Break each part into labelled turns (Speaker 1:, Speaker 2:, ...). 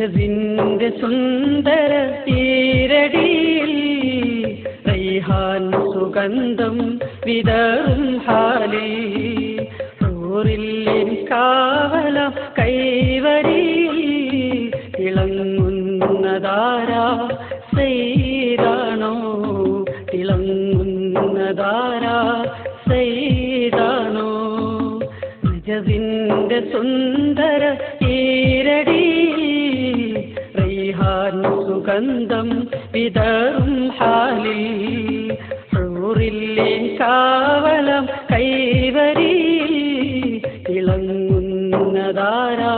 Speaker 1: രജവിന്റെ സുന്ദര തീരടിയിൽ റൈഹാൻ സുഗന്ധം വിതറും ഹാലിൽ ൂറില്ലിൻ കാവലം കൈവരിയിൽ തിളങ്ങുന്നതാരാ സൈദാണോ തിളങ്ങുന്നതാരാ സൈദാണോ രജവിന്റെ സുന്ദര ഈരടിയിൽ റൈഹാൻ സുഗന്ധം വിതറും ഹാലിൽ ഹൂറില്ലിൻ കാവലം കൈവരിയിൽ തിളങ്ങുന്നതാരാ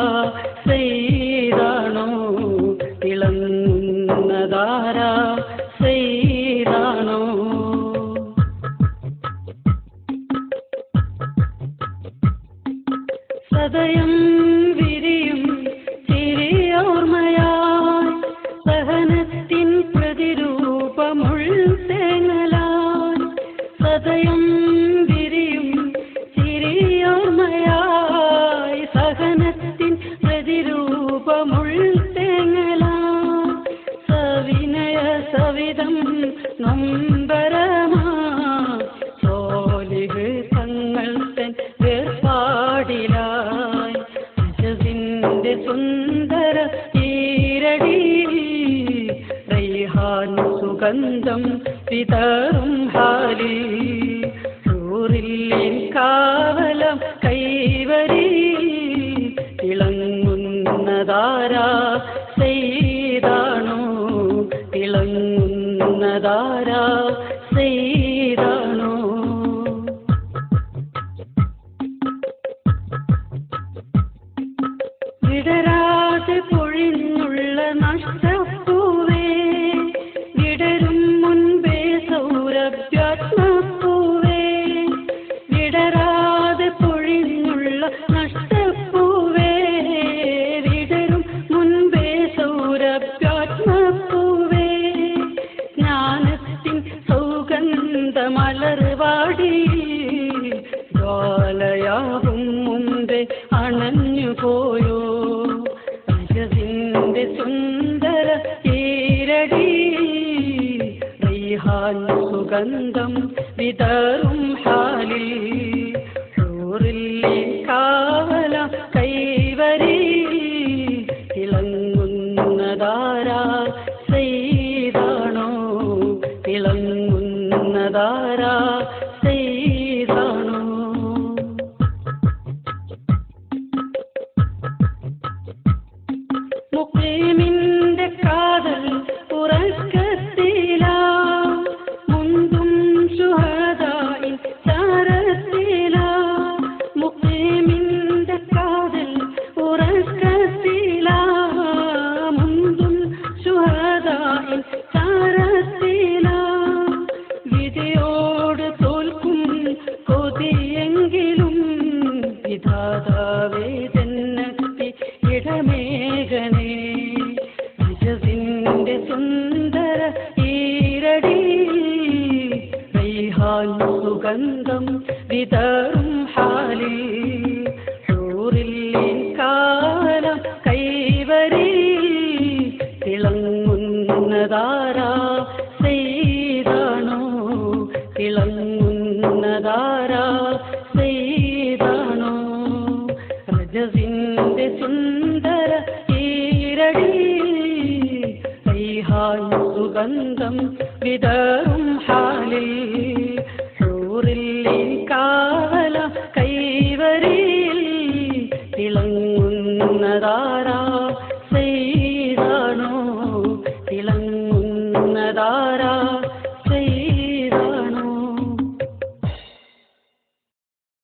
Speaker 1: സൈദാണോ തിളങ്ങുന്നതാരാ സൈദാണോ സദയം വിരിയും ചിരിയോർമ്മയായി സഹനത്തിൻ പ്രതിരൂപമുൾത്തേങ്ങലായി സദയം വിരിയും ചിരിയോർമ്മയായി സഹനത്തിൻ പ്രതിരൂപമുൾത്തേങ്ങലായി സവിനയ സവിധം നൊമ്പരമാ സോലിഹ് തങ്ങൾ തൻ വേർപാടിലായി രജവിന്റെ സുന്ദര ഈരടിയിൽ റൈഹാൻ സുഗന്ധം വിതറും ഹാലിൽ ഹൂറില്ലിൻ കാവലം കൈവരിയിൽ തിളങ്ങുന്നതാരാ സൈദാണോ തിളങ്ങുന്നതാരാ സൈദാണോ വിടരാതെ പൊഴിഞ്ഞുള്ള നഷ്ടപ്പൂവേ വിടരും മുൻപേ സൗരഭ്യാത്മപ്പൂവേ വിടരാതെ പൊഴിഞ്ഞുള്ള നഷ്ടപ്പൂവേ വിടരും മുൻപേ സൗരഭ്യാത്മപ്പൂവേ ജ്ഞാനത്തിൻ സൗഗന്ധമലർവാടി ജ്വാലയാവും മുമ്പേ അണഞ്ഞുപോയോ രജവിന്റെ സുന്ദര ഈരടിയിൽ റൈഹാൻ സുഗന്ധം വിതറും ഹാലിൽ ഹൂറില്ലിൻ കാവലം കൈവരിയിൽ തിളങ്ങുന്നതാരാ സൈദാണോ തിളങ്ങുന്നതാരാ സൈദാണോ മുഖീമിന്റെ കാതൽ ഉറക്കത്തിലാ മുന്തും ശുഹദാഇൻ ചാരത്തിലാ മുഖീമിന്റെ കാതൽ ഉറക്കത്തിലാ മുന്തും ശുഹദാഇൻ ചാരത്തിലാ വിധിയോട് തോൽക്കും കൊതിയെങ്കിലും വിധാതാവേ ജന്നത്തി ഇടമേഘനേ രജവിന്റെ സുന്ദര ഈരടിയിൽ റൈഹാൻ സുഗന്ധം വിതറും ഹാലിൽ ഹൂറില്ലിൻ കാവലം കൈവരിയിൽ തിളങ്ങുന്നതാരാ സൈദാണോ തിളങ്ങുന്നതാരാ സൈദാണോ രജവിന്റെ സുന്ദര ഈരടിയിൽ റൈഹാൻ സുഗന്ധം വിതറും ഹാലിൽ ഹൂറില്ലിൻ കാവലം കൈവരിയിൽ തിളങ്ങുന്നതാരാ സൈദാണോ തിളങ്ങുന്നതാരാ